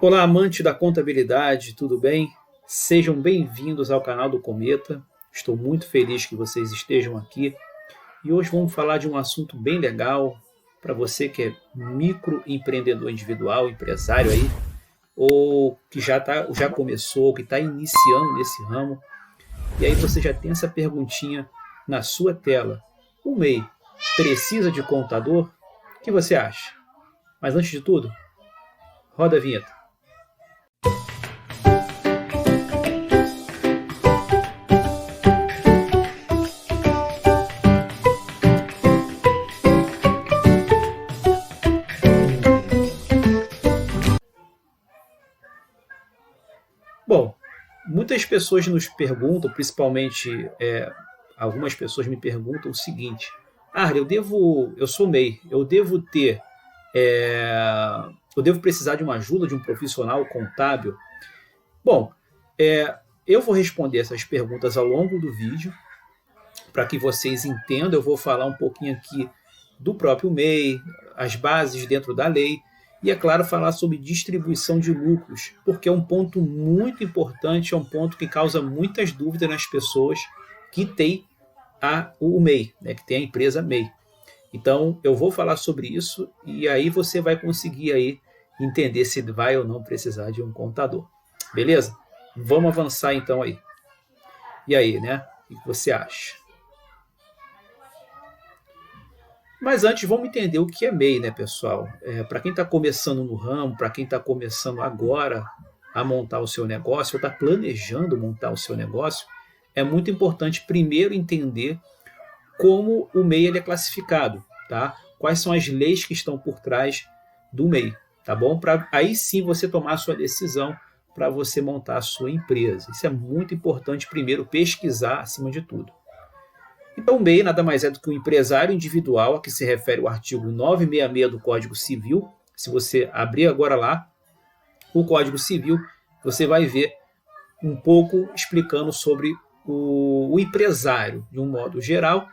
Olá, amante da contabilidade, tudo bem? Sejam bem-vindos ao canal do Cometa. Estou muito feliz que vocês estejam aqui e hoje vamos falar de um assunto bem legal para você que é microempreendedor individual, empresário aí, ou que já começou, que está iniciando nesse ramo. E aí você já tem essa perguntinha na sua tela. O MEI precisa de contador? O que você acha? Mas antes de tudo, roda a vinheta. Bom, muitas pessoas nos perguntam, principalmente algumas pessoas me perguntam o seguinte: eu sou MEI, eu devo precisar de uma ajuda de um profissional contábil? Bom, eu vou responder essas perguntas ao longo do vídeo para que vocês entendam. Eu vou falar um pouquinho aqui do próprio MEI, as bases dentro da lei e, é claro, falar sobre distribuição de lucros, porque é um ponto muito importante, é um ponto que causa muitas dúvidas nas pessoas que têm o MEI, né, que tem a empresa MEI. Então, eu vou falar sobre isso e aí você vai conseguir aí entender se vai ou não precisar de um contador. Beleza? Vamos avançar então aí. E aí, né? O que você acha? Mas antes, vamos entender o que é MEI, né, pessoal? Para quem está começando no ramo, para quem está começando agora a montar o seu negócio, ou está planejando montar o seu negócio, é muito importante primeiro entender como o MEI ele é classificado, tá? Quais são as leis que estão por trás do MEI, tá bom? Para aí sim você tomar a sua decisão para você montar a sua empresa. Isso é muito importante primeiro pesquisar acima de tudo. Então, o MEI nada mais é do que um empresário individual, a que se refere o artigo 966 do Código Civil. Se você abrir agora lá o Código Civil, você vai ver um pouco explicando sobre o empresário de um modo geral,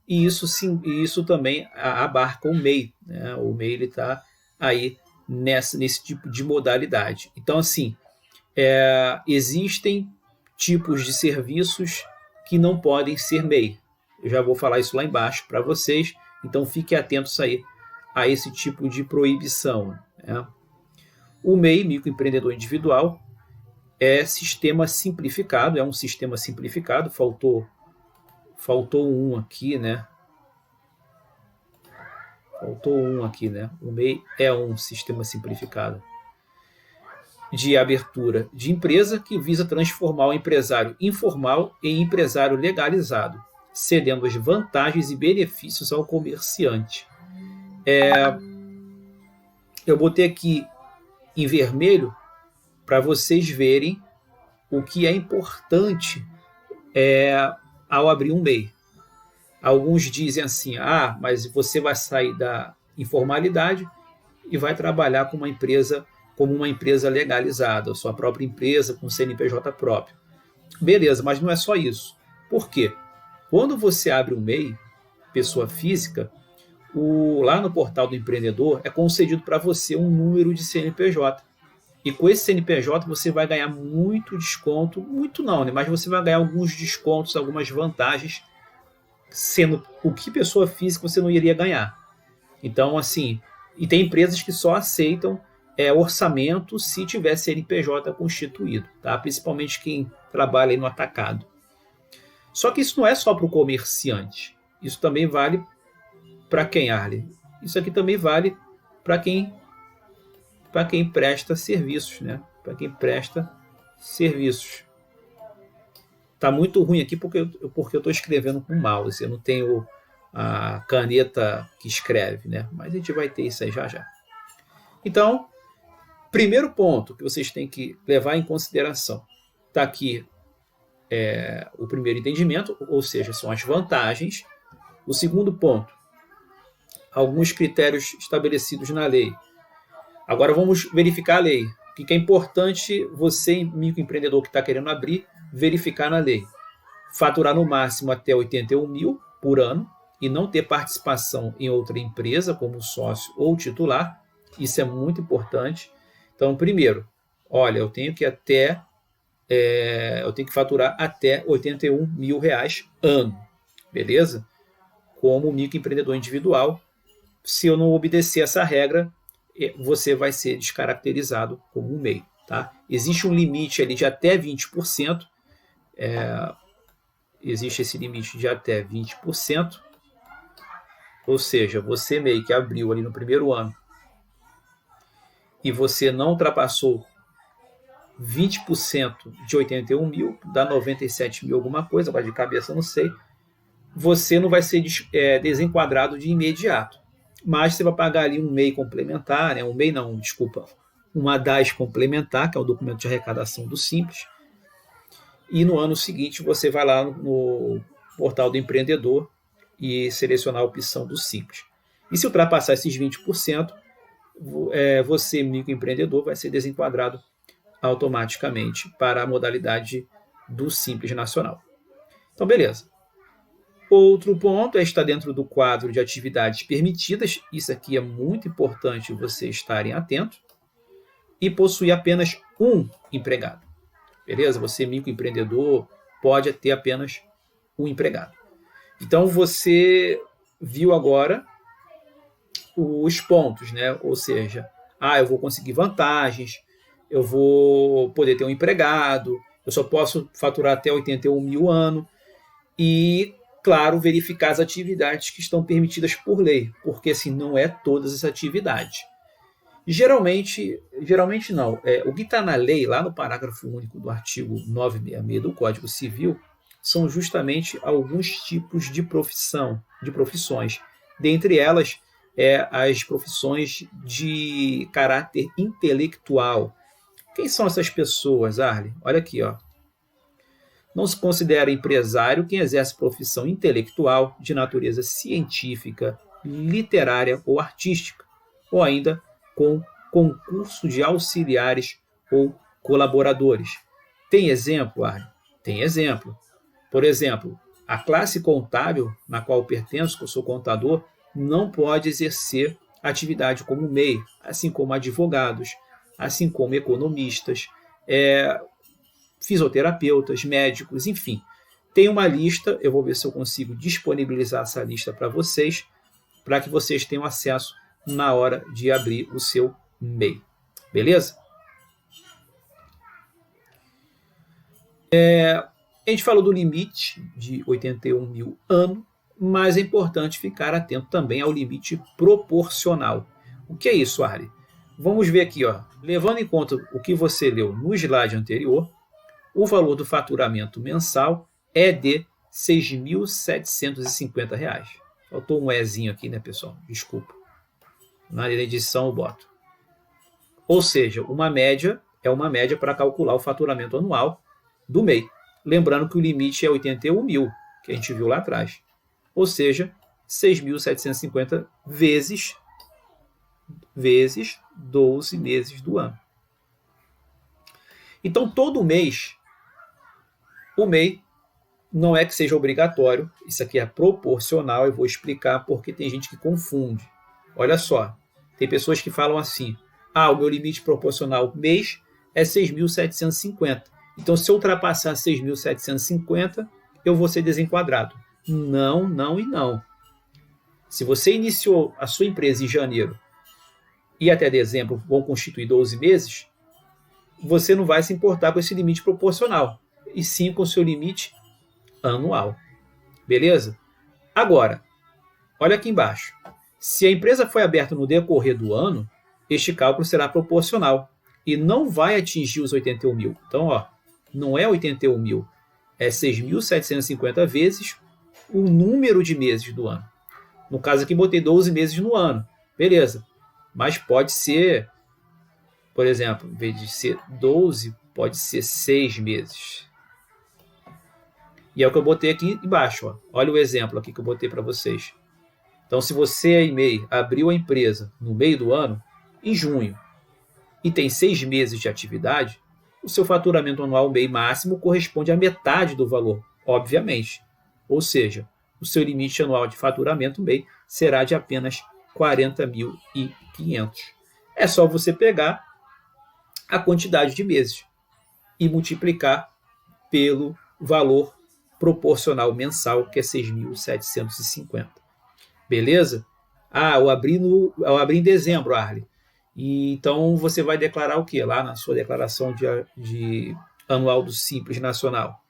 e isso também abarca o MEI, né? O MEI está aí nesse tipo de modalidade. Então, assim, existem tipos de serviços que não podem ser MEI. Eu já vou falar isso lá embaixo para vocês, então fiquem atentos aí a esse tipo de proibição, né? O MEI, microempreendedor individual, é sistema simplificado, é um sistema simplificado, faltou um aqui, né? O MEI é um sistema simplificado de abertura de empresa que visa transformar o empresário informal em empresário legalizado, cedendo as vantagens e benefícios ao comerciante. Eu botei aqui em vermelho para vocês verem o que é importante ao abrir um MEI. Alguns dizem assim: mas você vai sair da informalidade e vai trabalhar com como uma empresa legalizada, a sua própria empresa com CNPJ próprio. Beleza, mas não é só isso. Por quê? Quando você abre um MEI, pessoa física, lá no portal do empreendedor é concedido para você um número de CNPJ. E com esse CNPJ você vai ganhar muito desconto, muito não, né? Mas você vai ganhar alguns descontos, algumas vantagens, sendo o que pessoa física você não iria ganhar. Então, assim, e tem empresas que só aceitam orçamento se tiver CNPJ constituído, tá? Principalmente quem trabalha aí no atacado. Só que isso não é só para o comerciante. Isso também vale para quem, Arley? Isso aqui também vale para quem presta serviços, né? Para quem presta serviços. Tá muito ruim aqui porque eu estou escrevendo com mouse. Eu não tenho a caneta que escreve, né? Mas a gente vai ter isso aí já já. Então, primeiro ponto que vocês têm que levar em consideração. Está aqui o primeiro entendimento, ou seja, são as vantagens. O segundo ponto, alguns critérios estabelecidos na lei. Agora vamos verificar a lei. O que é importante você, microempreendedor que está querendo abrir, verificar na lei? Faturar no máximo até 81 mil por ano e não ter participação em outra empresa como sócio ou titular. Isso é muito importante. Então, primeiro, olha, eu tenho que faturar até R$81 mil ano, beleza? Como microempreendedor individual, se eu não obedecer essa regra, você vai ser descaracterizado como um MEI. Tá? Existe um limite ali de até 20%, existe esse limite de até 20%, ou seja, você MEI que abriu ali no primeiro ano e você não ultrapassou 20% de 81 mil, dá 97 mil alguma coisa, agora de cabeça eu não sei, você não vai ser desenquadrado de imediato. Mas você vai pagar ali um MEI complementar, né? Uma DAS complementar, que é o documento de arrecadação do Simples, e no ano seguinte você vai lá no portal do empreendedor e selecionar a opção do Simples. E se ultrapassar esses 20%, você, microempreendedor, vai ser desenquadrado automaticamente para a modalidade do Simples Nacional. Então, beleza. Outro ponto é estar dentro do quadro de atividades permitidas, isso aqui é muito importante vocês estarem atentos, e possuir apenas um empregado. Beleza? Você, microempreendedor, pode ter apenas um empregado. Então, você viu agora os pontos, né? Ou seja, eu vou conseguir vantagens, eu vou poder ter um empregado, eu só posso faturar até 81 mil ano e, claro, verificar as atividades que estão permitidas por lei, porque assim não é todas as atividades. Geralmente não. O que está na lei, lá no parágrafo único do artigo 966 do Código Civil, são justamente alguns tipos de profissões. Dentre elas, as profissões de caráter intelectual. Quem são essas pessoas, Arlen? Olha aqui, ó. Não se considera empresário quem exerce profissão intelectual de natureza científica, literária ou artística, ou ainda com concurso de auxiliares ou colaboradores. Tem exemplo, Arlen? Tem exemplo. Por exemplo, a classe contábil, na qual eu pertenço, que eu sou contador, não pode exercer atividade como MEI, assim como advogados, assim como economistas, fisioterapeutas, médicos, enfim. Tem uma lista, eu vou ver se eu consigo disponibilizar essa lista para vocês, para que vocês tenham acesso na hora de abrir o seu MEI. Beleza? A gente falou do limite de 81 mil ano, mas é importante ficar atento também ao limite proporcional. O que é isso, Arlen? Vamos ver aqui, ó. Levando em conta o que você leu no slide anterior, o valor do faturamento mensal é de R$ 6.750. Faltou um Ezinho aqui, né, pessoal? Desculpa. Na edição eu boto. Ou seja, uma média é uma média para calcular o faturamento anual do MEI. Lembrando que o limite é 81 mil, que a gente viu lá atrás. Ou seja, 6.750 vezes 12 meses do ano. Então, todo mês, o MEI não é que seja obrigatório, isso aqui é proporcional, eu vou explicar porque tem gente que confunde. Olha só, tem pessoas que falam assim, o meu limite proporcional mês é 6.750. Então, se eu ultrapassar 6.750, eu vou ser desenquadrado. Não, não e não. Se você iniciou a sua empresa em janeiro e até dezembro vão constituir 12 meses, você não vai se importar com esse limite proporcional, e sim com o seu limite anual. Beleza? Agora, olha aqui embaixo. Se a empresa foi aberta no decorrer do ano, este cálculo será proporcional e não vai atingir os 81 mil. Então, ó, não é 81 mil, é 6.750 vezes o número de meses do ano. No caso aqui, botei 12 meses no ano. Beleza. Mas pode ser, por exemplo, em vez de ser 12, pode ser 6 meses. E é o que eu botei aqui embaixo. Ó. Olha o exemplo aqui que eu botei para vocês. Então, se você é MEI, abriu a empresa no meio do ano, em junho, e tem 6 meses de atividade, o seu faturamento anual MEI máximo corresponde à metade do valor, obviamente. Ou seja, o seu limite anual de faturamento MEI será de apenas 40.500. É só você pegar a quantidade de meses e multiplicar pelo valor proporcional mensal, que é 6.750. Beleza? Eu abri em dezembro, Arley. E então você vai declarar o quê? Lá na sua declaração de anual do Simples Nacional.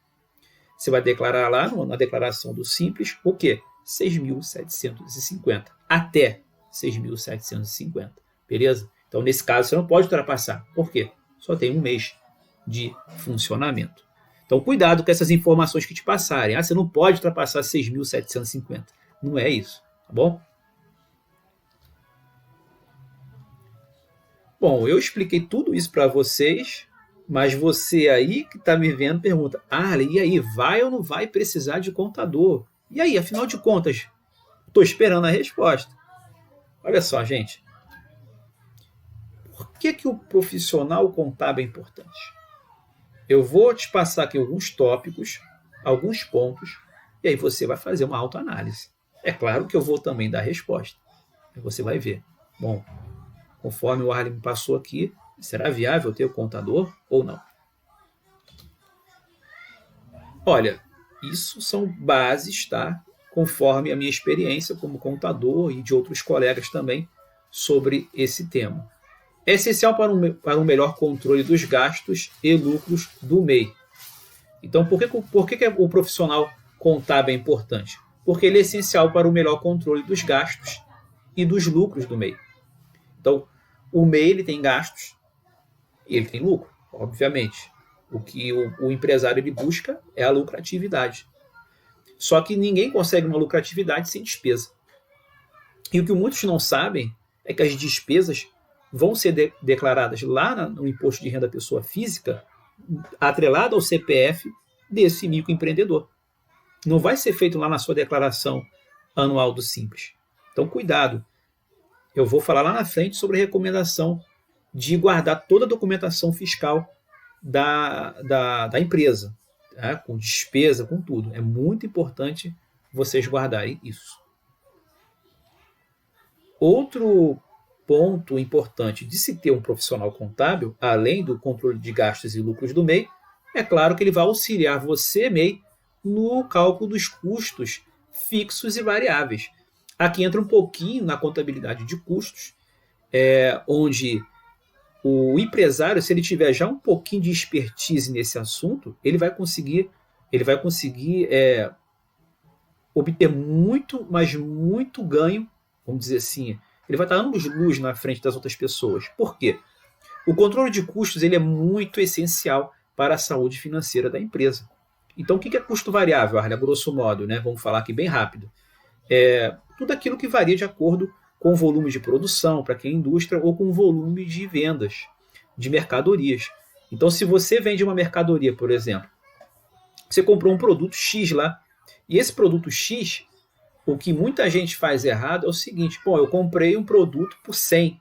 Você vai declarar lá na declaração do Simples o quê? 6.750. Até 6.750. Beleza? Então, nesse caso, você não pode ultrapassar. Por quê? Só tem um mês de funcionamento. Então, cuidado com essas informações que te passarem. Você não pode ultrapassar 6.750. Não é isso, tá bom? Bom, eu expliquei tudo isso para vocês, mas você aí que está me vendo pergunta, e aí, vai ou não vai precisar de contador? E aí, afinal de contas, estou esperando a resposta. Olha só, gente. Por que o profissional contábil é importante? Eu vou te passar aqui alguns tópicos, alguns pontos, e aí você vai fazer uma autoanálise. É claro que eu vou também dar a resposta. Aí você vai ver. Bom, conforme o Arley me passou aqui, será viável ter o contador ou não? Olha, isso são bases, tá? Conforme a minha experiência como contador e de outros colegas também sobre esse tema. É essencial para um melhor controle dos gastos e lucros do MEI. Então, por que o profissional contábil é importante? Porque ele é essencial para o melhor controle dos gastos e dos lucros do MEI. Então, o MEI ele tem gastos e ele tem lucro, obviamente. O que o empresário ele busca é a lucratividade. Só que ninguém consegue uma lucratividade sem despesa. E o que muitos não sabem é que as despesas vão ser declaradas lá no imposto de renda pessoa física, atrelado ao CPF desse microempreendedor. Não vai ser feito lá na sua declaração anual do Simples. Então, cuidado. Eu vou falar lá na frente sobre a recomendação de guardar toda a documentação fiscal da empresa, tá? Com despesa, com tudo. É muito importante vocês guardarem isso. Outro ponto importante de se ter um profissional contábil, além do controle de gastos e lucros do MEI, é claro que ele vai auxiliar você, MEI, no cálculo dos custos fixos e variáveis. Aqui entra um pouquinho na contabilidade de custos, onde o empresário, se ele tiver já um pouquinho de expertise nesse assunto, ele vai conseguir obter muito, mas muito ganho, vamos dizer assim. Ele vai estar anos-luz na frente das outras pessoas. Por quê? O controle de custos ele é muito essencial para a saúde financeira da empresa. Então, o que é custo variável, Arley? A grosso modo, né? Vamos falar aqui bem rápido. Tudo aquilo que varia de acordo com o volume de produção, para quem é indústria, ou com o volume de vendas, de mercadorias. Então, se você vende uma mercadoria, por exemplo, você comprou um produto X lá, e esse produto X, o que muita gente faz errado é o seguinte, eu comprei um produto por 100,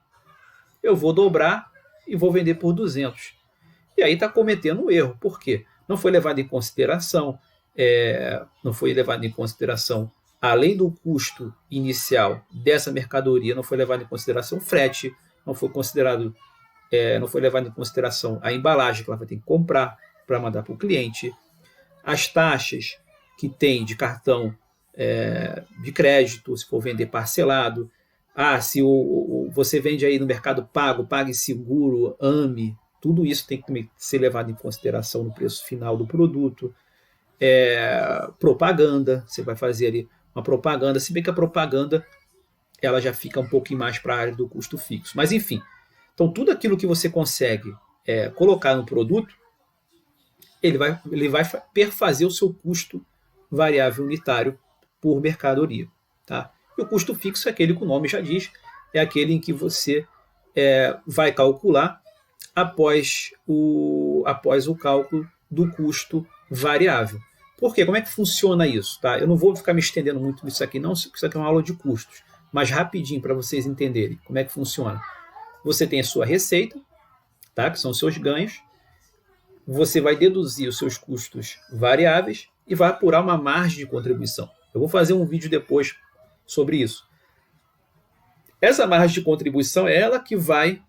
eu vou dobrar e vou vender por 200. E aí está cometendo um erro. Por quê? Não foi levado em consideração, além do custo inicial dessa mercadoria, não foi levado em consideração o frete, não foi levado em consideração a embalagem que ela vai ter que comprar para mandar para o cliente, as taxas que tem de cartão de crédito, se for vender parcelado, se você vende aí no Mercado Pago, PagSeguro, AME, tudo isso tem que ser levado em consideração no preço final do produto. Propaganda, você vai fazer ali uma propaganda, se bem que a propaganda ela já fica um pouquinho mais para a área do custo fixo. Mas enfim, então tudo aquilo que você consegue colocar no produto, ele vai perfazer o seu custo variável unitário por mercadoria. Tá? E o custo fixo é aquele que o nome já diz, é aquele em que você vai calcular após o cálculo do custo variável. Por quê? Como é que funciona isso? Tá? Eu não vou ficar me estendendo muito nisso aqui, não, isso aqui é uma aula de custos, mas rapidinho para vocês entenderem como é que funciona. Você tem a sua receita, tá? Que são os seus ganhos, você vai deduzir os seus custos variáveis e vai apurar uma margem de contribuição. Eu vou fazer um vídeo depois sobre isso. Essa margem de contribuição é ela que vai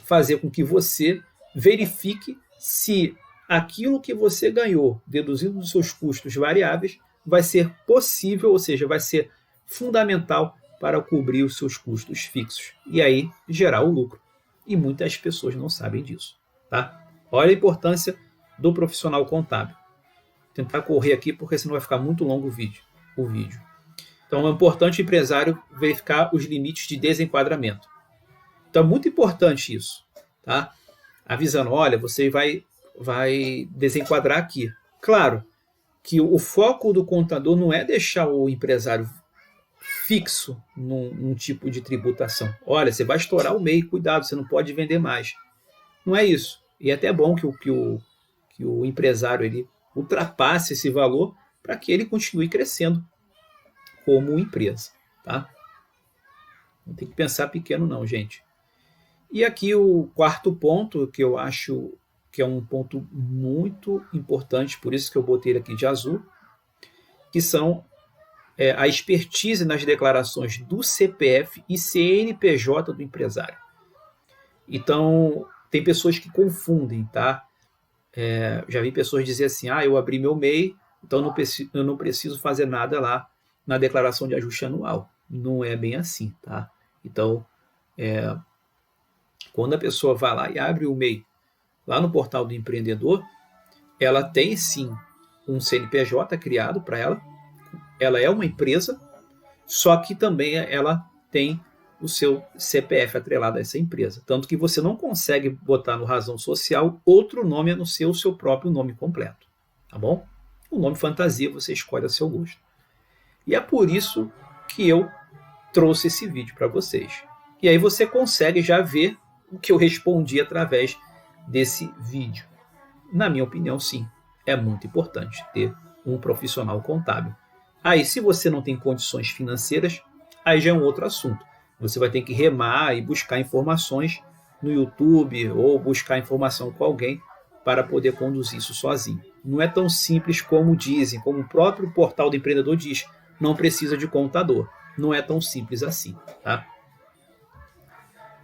fazer com que você verifique se aquilo que você ganhou, deduzindo dos seus custos variáveis, vai ser possível, ou seja, vai ser fundamental para cobrir os seus custos fixos e aí gerar o lucro. E muitas pessoas não sabem disso. Tá? Olha a importância do profissional contábil. Vou tentar correr aqui porque senão vai ficar muito longo o vídeo. Então é importante o empresário verificar os limites de desenquadramento. Então é muito importante isso. Tá? Avisando, olha, você vai desenquadrar aqui. Claro que o foco do contador não é deixar o empresário fixo num tipo de tributação. Olha, você vai estourar o MEI, cuidado, você não pode vender mais. Não é isso. E é até bom que o empresário ele ultrapasse esse valor para que ele continue crescendo como empresa. Tá? Não tem que pensar pequeno não, gente. E aqui o quarto ponto, que eu acho que é um ponto muito importante, por isso que eu botei ele aqui de azul, que são a expertise nas declarações do CPF e CNPJ do empresário. Então, tem pessoas que confundem, tá? Já vi pessoas dizer assim, eu abri meu MEI, então eu não preciso fazer nada lá na declaração de ajuste anual. Não é bem assim, tá? Então, quando a pessoa vai lá e abre o MEI lá no portal do empreendedor, ela tem sim um CNPJ criado para ela. Ela é uma empresa, só que também ela tem o seu CPF atrelado a essa empresa. Tanto que você não consegue botar no razão social outro nome a não ser o seu próprio nome completo. Tá bom? O nome fantasia você escolhe a seu gosto. E é por isso que eu trouxe esse vídeo para vocês. E aí você consegue já ver o que eu respondi através desse vídeo. Na minha opinião, sim, é muito importante ter um profissional contábil. Aí, se você não tem condições financeiras, aí já é um outro assunto. Você vai ter que remar e buscar informações no YouTube ou buscar informação com alguém para poder conduzir isso sozinho. Não é tão simples como dizem, como o próprio portal do empreendedor diz, não precisa de contador. Não é tão simples assim, tá?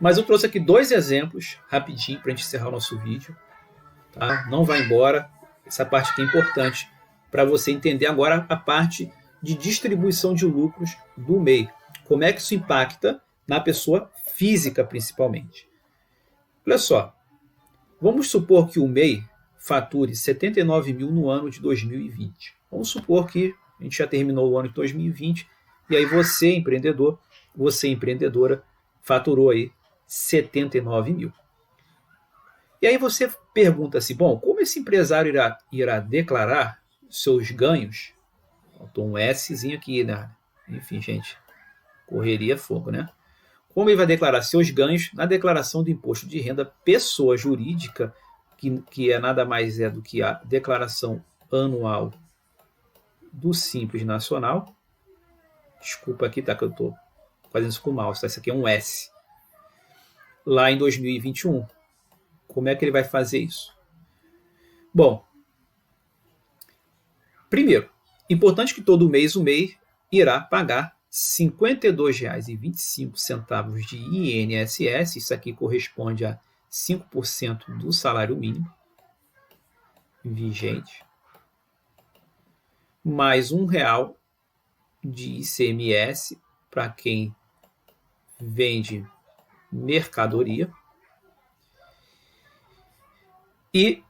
Mas eu trouxe aqui 2 exemplos, rapidinho, para a gente encerrar o nosso vídeo. Tá? Não vai embora, essa parte aqui é importante para você entender agora a parte de distribuição de lucros do MEI. Como é que isso impacta na pessoa física, principalmente. Olha só, vamos supor que o MEI fature 79 mil no ano de 2020. Vamos supor que a gente já terminou o ano de 2020 e aí você, empreendedor, você, empreendedora, faturou aí 79 mil. E aí você pergunta-se, bom, como esse empresário irá declarar seus ganhos? Faltou um Szinho aqui, né? Enfim, gente, correria é fogo, né? Como ele vai declarar seus ganhos na declaração do imposto de renda pessoa jurídica, que é nada mais do que a declaração anual do Simples Nacional. Desculpa aqui, tá? Que eu estou fazendo isso com o mouse, tá? Isso aqui é um S. Lá em 2021. Como é que ele vai fazer isso? Bom, primeiro, importante que todo mês o MEI irá pagar R$ 52,25 de INSS, isso aqui corresponde a 5% do salário mínimo vigente, mais R$ 1 de ICMS para quem vende mercadoria e R$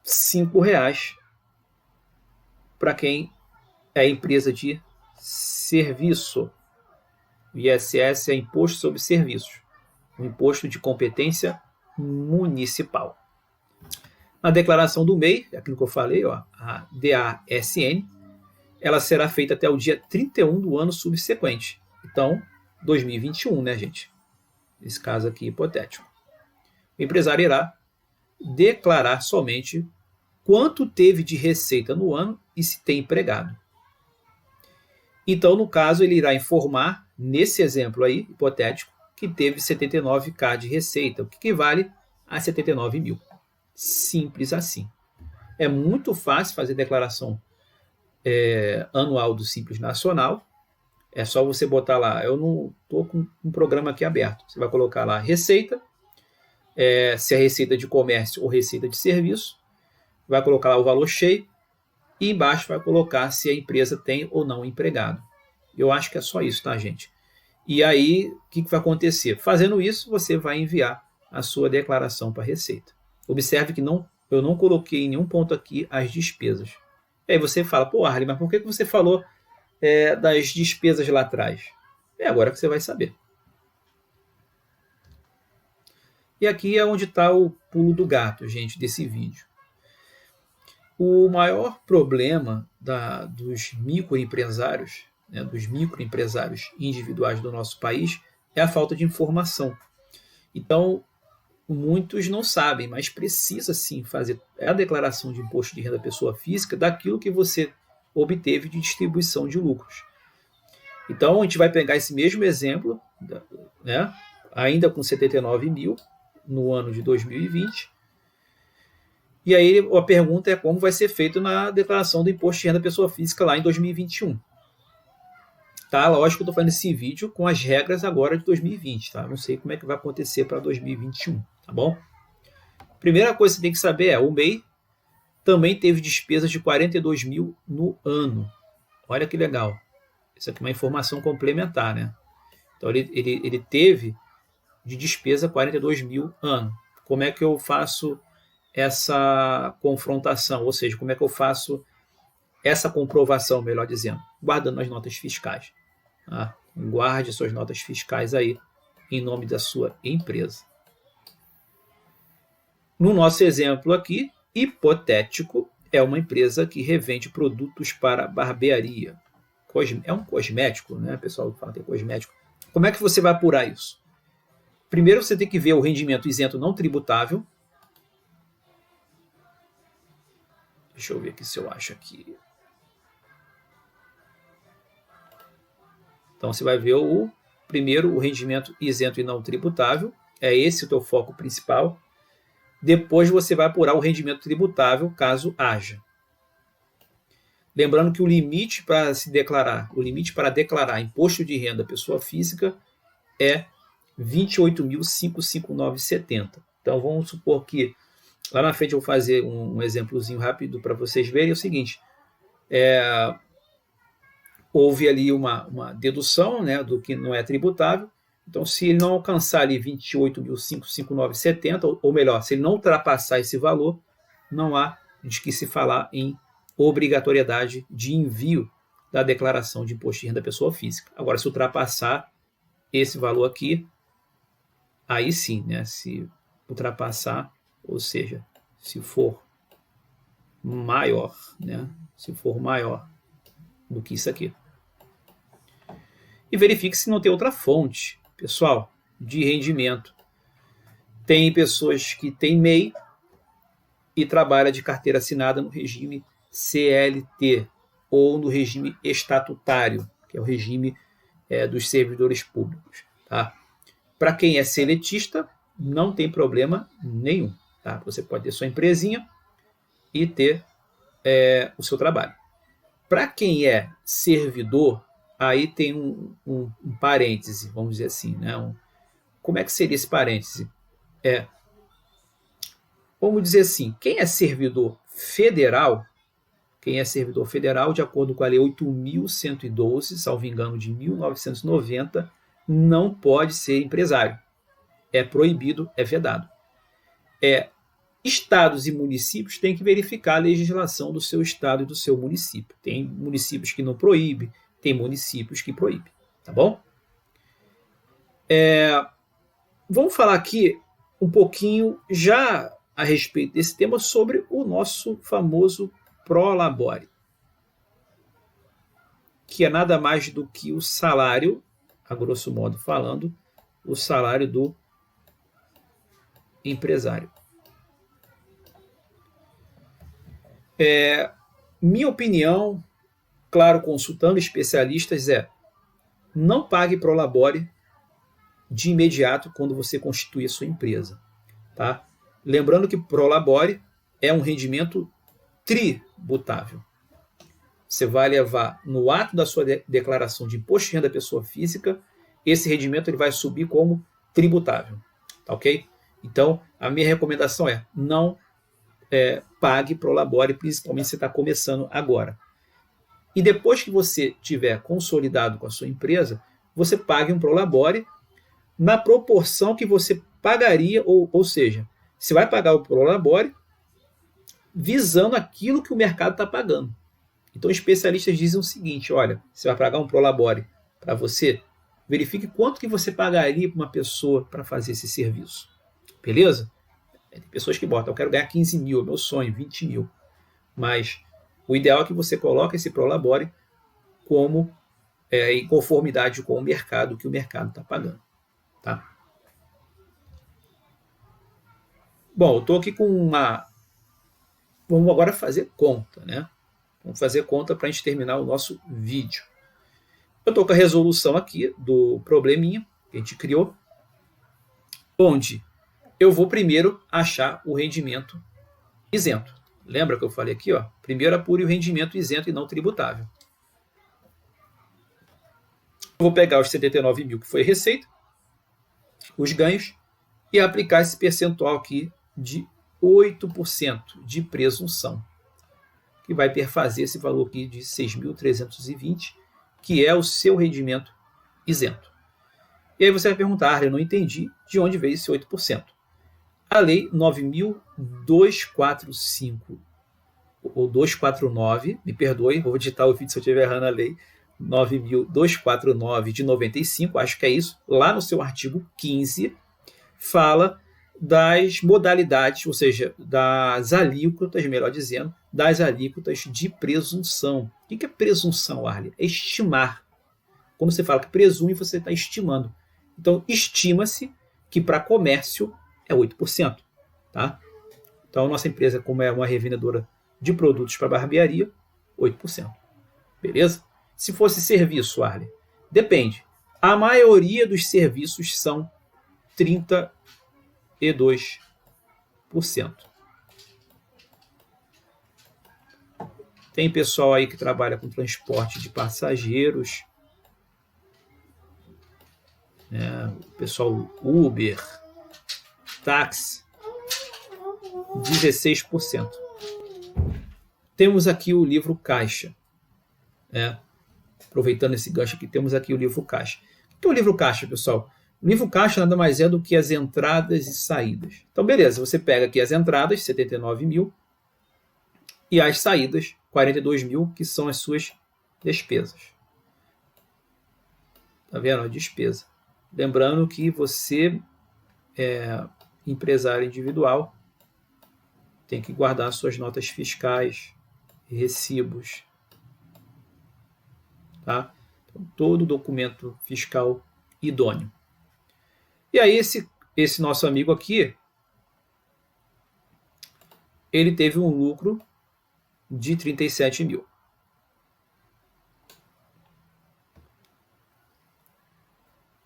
5 para quem é empresa de serviço. O ISS é Imposto sobre Serviços, um imposto de competência municipal. Na declaração do MEI, aquilo que eu falei, a DASN, ela será feita até o dia 31 do ano subsequente. Então, 2021, né, gente? Nesse caso aqui, hipotético. O empresário irá declarar somente quanto teve de receita no ano e se tem empregado. Então, no caso, ele irá informar, nesse exemplo aí, hipotético, que teve 79k de receita, o que equivale a 79 mil. Simples assim. É muito fácil fazer declaração anual do Simples Nacional. É só você botar lá, eu não estou com um programa aqui aberto. Você vai colocar lá receita, se é receita de comércio ou receita de serviço, vai colocar lá o valor cheio, e embaixo vai colocar se a empresa tem ou não empregado. Eu acho que é só isso, tá, gente? E aí, o que vai acontecer? Fazendo isso, você vai enviar a sua declaração para a Receita. Observe que eu não coloquei em nenhum ponto aqui as despesas. E aí você fala, pô, Arley, mas por que você falou das despesas lá atrás? É agora que você vai saber. E aqui é onde está o pulo do gato, gente, desse vídeo. O maior problema dos microempresários, né, dos microempresários individuais do nosso país, é a falta de informação. Então, muitos não sabem, mas precisa sim fazer a declaração de imposto de renda pessoa física daquilo que você obteve de distribuição de lucros. Então, a gente vai pegar esse mesmo exemplo, né, ainda com 79 mil no ano de 2020, e aí a pergunta é como vai ser feito na declaração do imposto de renda pessoa física lá em 2021. Tá, lógico que eu estou fazendo esse vídeo com as regras agora de 2020, tá? Não sei como é que vai acontecer para 2021, tá bom? Primeira coisa que você tem que saber o MEI também teve despesas de 42 mil no ano. Olha que legal. Isso aqui é uma informação complementar, né? Então ele teve de despesa 42 mil ano. Como é que eu faço essa confrontação? Ou seja, como é que eu faço essa comprovação, melhor dizendo? Guardando as notas fiscais. Tá? Guarde suas notas fiscais aí em nome da sua empresa. No nosso exemplo aqui, hipotético, é uma empresa que revende produtos para barbearia. É um cosmético, né? O pessoal fala que é cosmético. Como é que você vai apurar isso? Primeiro você tem que ver o rendimento isento não tributável. Deixa eu ver aqui se eu acho aqui. Então você vai ver primeiro o rendimento isento e não tributável. É esse o teu foco principal. Depois você vai apurar o rendimento tributável, caso haja. Lembrando que o limite para declarar imposto de renda pessoa física é 28.559,70. Então vamos supor que lá na frente eu vou fazer um exemplozinho rápido para vocês verem. É o seguinte, houve ali uma dedução, né, do que não é tributável. Então, se ele não alcançar ali 28.559,70, ou melhor, se ele não ultrapassar esse valor, não há de que se falar em obrigatoriedade de envio da declaração de imposto de renda pessoa física. Agora, se ultrapassar esse valor aqui, aí sim, né, se ultrapassar, ou seja, se for maior, né, se for maior do que isso aqui. E verifique se não tem outra fonte, pessoal, de rendimento. Tem pessoas que têm MEI e trabalham de carteira assinada no regime CLT ou no regime estatutário, que é o regime dos servidores públicos. Tá? Para quem é seletista, não tem problema nenhum. Tá? Você pode ter sua empresinha e ter o seu trabalho. Para quem é servidor, aí tem um parêntese, vamos dizer assim. Né? Como é que seria esse parêntese? Vamos dizer assim, quem é servidor federal, de acordo com a Lei 8.112, salvo engano, de 1990, não pode ser empresário. É proibido, é vedado. Estados e municípios têm que verificar a legislação do seu estado e do seu município. Tem municípios que não proíbem, tem municípios que proíbem. Tá bom? Vamos falar aqui um pouquinho já a respeito desse tema sobre o nosso famoso Prolabore, que é nada mais do que o salário, a grosso modo falando, o salário do empresário. Minha opinião, claro, consultando especialistas, não pague Prolabore de imediato quando você constitui a sua empresa. Tá? Lembrando que Prolabore é um rendimento tributável. Você vai levar no ato da sua declaração de imposto de renda pessoa física, esse rendimento ele vai subir como tributável. Tá ok? Então, a minha recomendação é não pague Prolabore, principalmente se está começando agora. E depois que você tiver consolidado com a sua empresa, você pague um Prolabore na proporção que você pagaria, ou seja, você vai pagar o Prolabore visando aquilo que o mercado está pagando. Então, especialistas dizem o seguinte: olha, você vai pagar um Prolabore para você, verifique quanto que você pagaria para uma pessoa para fazer esse serviço. Beleza? Tem pessoas que botam, eu quero ganhar 15 mil, é meu sonho, 20 mil. Mas o ideal é que você coloque esse Prolabore como em conformidade com o mercado, que o mercado está pagando. Tá? Bom, eu estou aqui com uma... Vamos agora fazer conta, né? Vamos fazer conta para a gente terminar o nosso vídeo. Eu estou com a resolução aqui do probleminha que a gente criou, onde eu vou primeiro achar o rendimento isento. Lembra que eu falei aqui? Ó? Primeiro apure o rendimento isento e não tributável. Eu vou pegar os 79 mil que foi receita, os ganhos, e aplicar esse percentual aqui de 8% de presunção, que vai perfazer esse valor aqui de 6.320, que é o seu rendimento isento. E aí você vai perguntar, eu não entendi de onde veio esse 8%. A lei 9.245 ou 249, me perdoe, vou digitar o vídeo se eu estiver errando a lei, 9.249 de 95, acho que é isso, lá no seu artigo 15, fala das modalidades, ou seja, das alíquotas, melhor dizendo, das alíquotas de presunção. O que é presunção, Arlen? É estimar. Quando você fala que presume, você está estimando. Então, estima-se que para comércio é 8%. Tá? Então, a nossa empresa, como é uma revendedora de produtos para barbearia, 8%. Beleza? Se fosse serviço, Arlen, depende. A maioria dos serviços são 32%. Tem pessoal aí que trabalha com transporte de passageiros, né? O pessoal Uber, táxi, 16%. Temos aqui o livro Caixa. Né? Aproveitando esse gancho aqui, temos aqui o livro Caixa. O que é o livro Caixa, pessoal? O livro Caixa nada mais é do que as entradas e saídas. Então, beleza, você pega aqui as entradas, 79 mil, e as saídas, 42 mil, que são as suas despesas. Tá vendo? A despesa. Lembrando que você empresário individual, tem que guardar suas notas fiscais, recibos. Tá? Então, todo documento fiscal idôneo. E aí esse nosso amigo aqui, ele teve um lucro de 37 mil.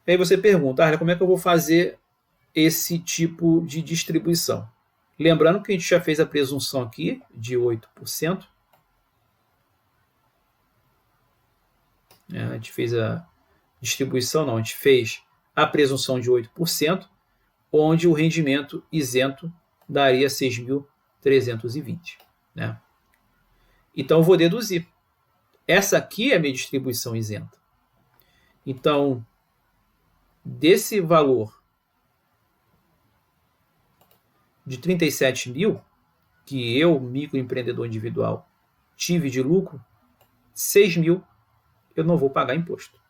Aí você pergunta, como é que eu vou fazer esse tipo de distribuição? Lembrando que a gente já fez a presunção aqui de 8%. A gente fez a distribuição, não, a gente fez a presunção de 8%, onde o rendimento isento daria 6.320. Né? Então, eu vou deduzir. Essa aqui é a minha distribuição isenta. Então, desse valor de 37 mil, que eu, microempreendedor individual, tive de lucro, 6 mil eu não vou pagar imposto.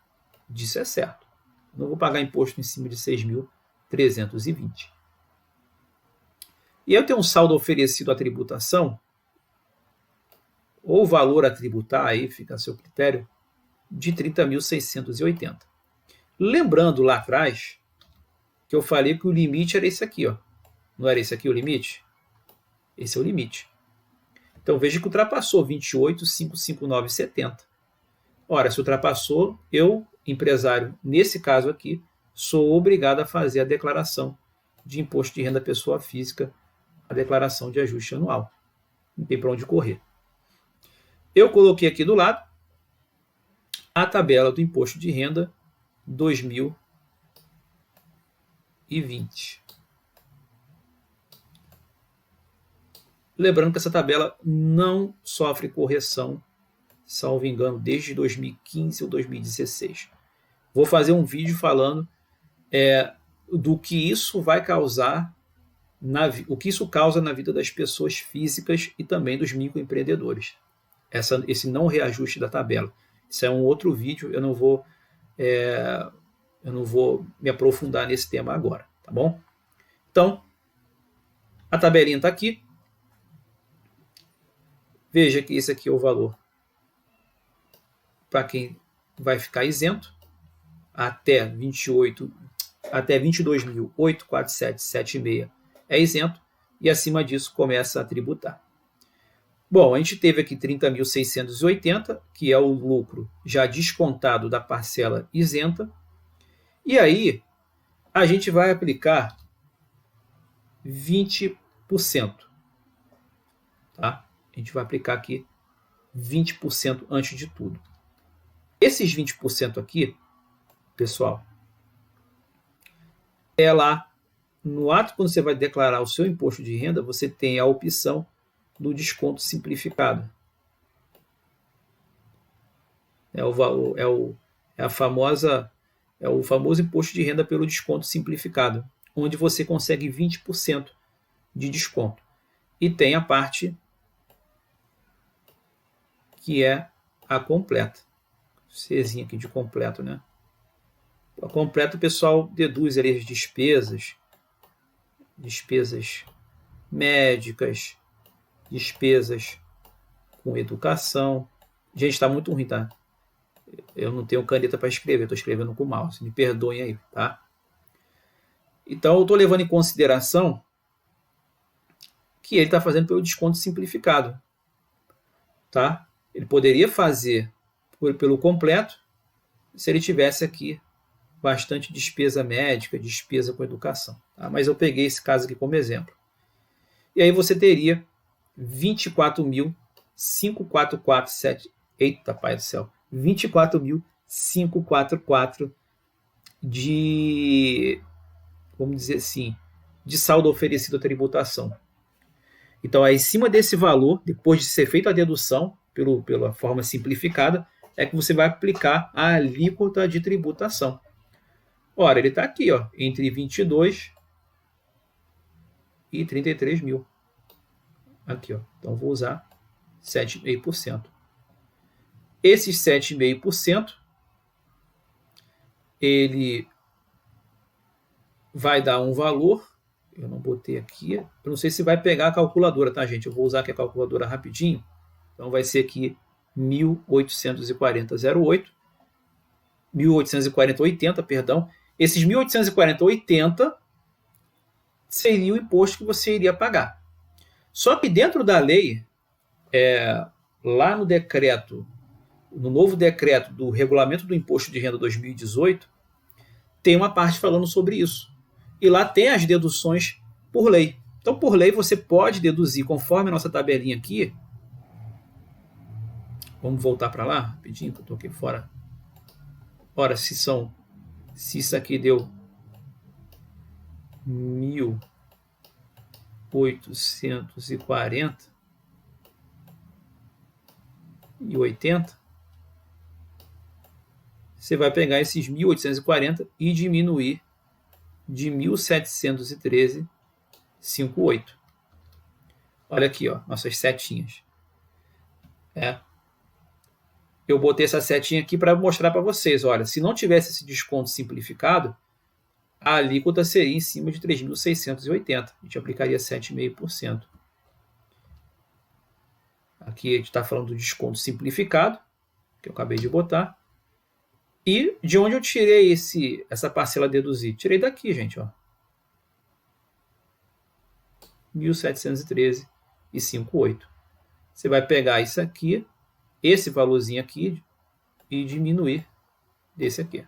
Disso é certo. Não vou pagar imposto em cima de 6.320. E eu tenho um saldo oferecido à tributação, ou valor a tributar, aí fica a seu critério, de 30.680. Lembrando lá atrás que eu falei que o limite era esse aqui, ó. Não era esse aqui o limite? Esse é o limite. Então veja que ultrapassou 28.559,70. Ora, se ultrapassou, eu, empresário, nesse caso aqui, sou obrigado a fazer a declaração de imposto de renda pessoa física, a declaração de ajuste anual. Não tem para onde correr. Eu coloquei aqui do lado a tabela do imposto de renda 2020. Lembrando que essa tabela não sofre correção, salvo engano, desde 2015 ou 2016. Vou fazer um vídeo falando do que isso vai causar, o que isso causa na vida das pessoas físicas e também dos microempreendedores. Esse não reajuste da tabela. Isso é um outro vídeo, eu não vou me aprofundar nesse tema agora, tá bom? Então, a tabelinha está aqui. Veja que esse aqui é o valor para quem vai ficar isento até 22.847,76 é isento e acima disso começa a tributar. Bom, a gente teve aqui 30.680, que é o lucro já descontado da parcela isenta. E aí a gente vai aplicar 20%. Tá? A gente vai aplicar aqui 20% antes de tudo. Esses 20% aqui, pessoal, é lá no ato quando você vai declarar o seu imposto de renda, você tem a opção do desconto simplificado. É o famoso imposto de renda pelo desconto simplificado, onde você consegue 20% de desconto. E tem a parte que é a completa. Czinha aqui de completo, né? A completa, o pessoal deduz ali as despesas médicas, despesas com educação. Gente, está muito ruim, tá? Eu não tenho caneta para escrever, estou escrevendo com o mouse. Me perdoem aí, tá? Então, eu estou levando em consideração que ele está fazendo pelo desconto simplificado, tá? Ele poderia fazer pelo completo se ele tivesse aqui bastante despesa médica, despesa com educação. Tá? Mas eu peguei esse caso aqui como exemplo. E aí você teria 24.544,7. Eita, pai do céu. 24.544 de, vamos dizer assim, de saldo oferecido à tributação. Então, aí, em cima desse valor, depois de ser feita a dedução, pela forma simplificada, é que você vai aplicar a alíquota de tributação. Ora, ele está aqui, ó, entre 22 e 33 mil. Aqui, ó. Então, vou usar 7,5%. Esses 7,5%, ele vai dar um valor. Eu não botei aqui. Eu não sei se vai pegar a calculadora, tá, gente? Eu vou usar aqui a calculadora rapidinho. Então, vai ser aqui 1.840,08. 1.840,80, perdão. Esses 1.840,80 seria o imposto que você iria pagar. Só que dentro da lei, lá no decreto, no novo decreto do Regulamento do Imposto de Renda 2018, tem uma parte falando sobre isso. E lá tem as deduções por lei. Então, por lei, você pode deduzir, conforme a nossa tabelinha aqui. Vamos voltar para lá, rapidinho, que eu estou aqui fora. Ora, se isso aqui deu 1.840,80, você vai pegar esses 1.840 e diminuir de 1.713,58. Olha aqui, ó, nossas setinhas. Eu botei essa setinha aqui para mostrar para vocês. Olha, se não tivesse esse desconto simplificado, a alíquota seria em cima de 3.680. A gente aplicaria 7,5%. Aqui a gente está falando do desconto simplificado, que eu acabei de botar. E de onde eu tirei essa parcela a deduzir? Tirei daqui, gente. Ó. 1.713,58. Você vai pegar isso aqui, esse valorzinho aqui, e diminuir desse aqui.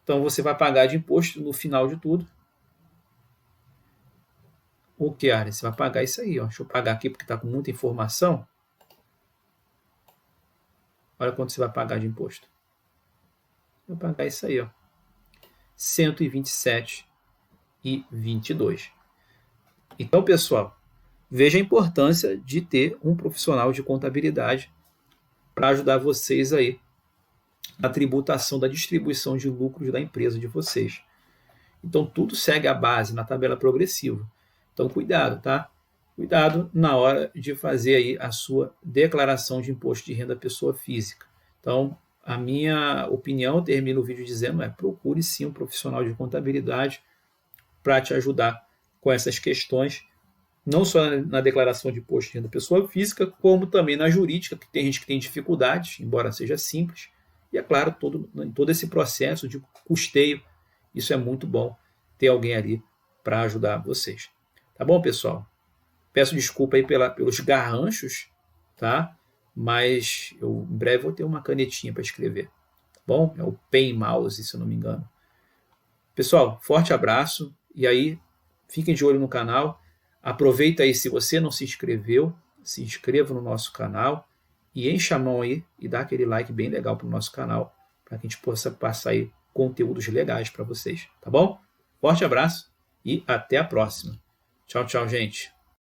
Então, você vai pagar de imposto no final de tudo. O que, Ari? Você vai pagar isso aí. Ó. Deixa eu pagar aqui porque está com muita informação. Olha quanto você vai pagar de imposto. Vai pagar isso aí, ó. 127,22. Então, pessoal, veja a importância de ter um profissional de contabilidade para ajudar vocês aí na tributação da distribuição de lucros da empresa de vocês. Então, tudo segue a base na tabela progressiva. Então, cuidado, tá? Cuidado na hora de fazer aí a sua declaração de imposto de renda pessoa física. Então, a minha opinião, termino o vídeo dizendo, procure sim um profissional de contabilidade para te ajudar com essas questões, não só na declaração de imposto de renda pessoa física, como também na jurídica, que tem gente que tem dificuldades, embora seja simples. E, é claro, todo esse processo de custeio, isso é muito bom ter alguém ali para ajudar vocês. Tá bom, pessoal? Peço desculpa aí pelos garranchos, tá? Mas eu em breve vou ter uma canetinha para escrever. Tá bom? É o Pen Mouse, se eu não me engano. Pessoal, forte abraço. E aí, fiquem de olho no canal. Aproveita aí, se você não se inscreveu, se inscreva no nosso canal e encha a mão aí e dá aquele like bem legal para o nosso canal, para que a gente possa passar aí conteúdos legais para vocês, tá bom? Forte abraço e até a próxima. Tchau, tchau, gente.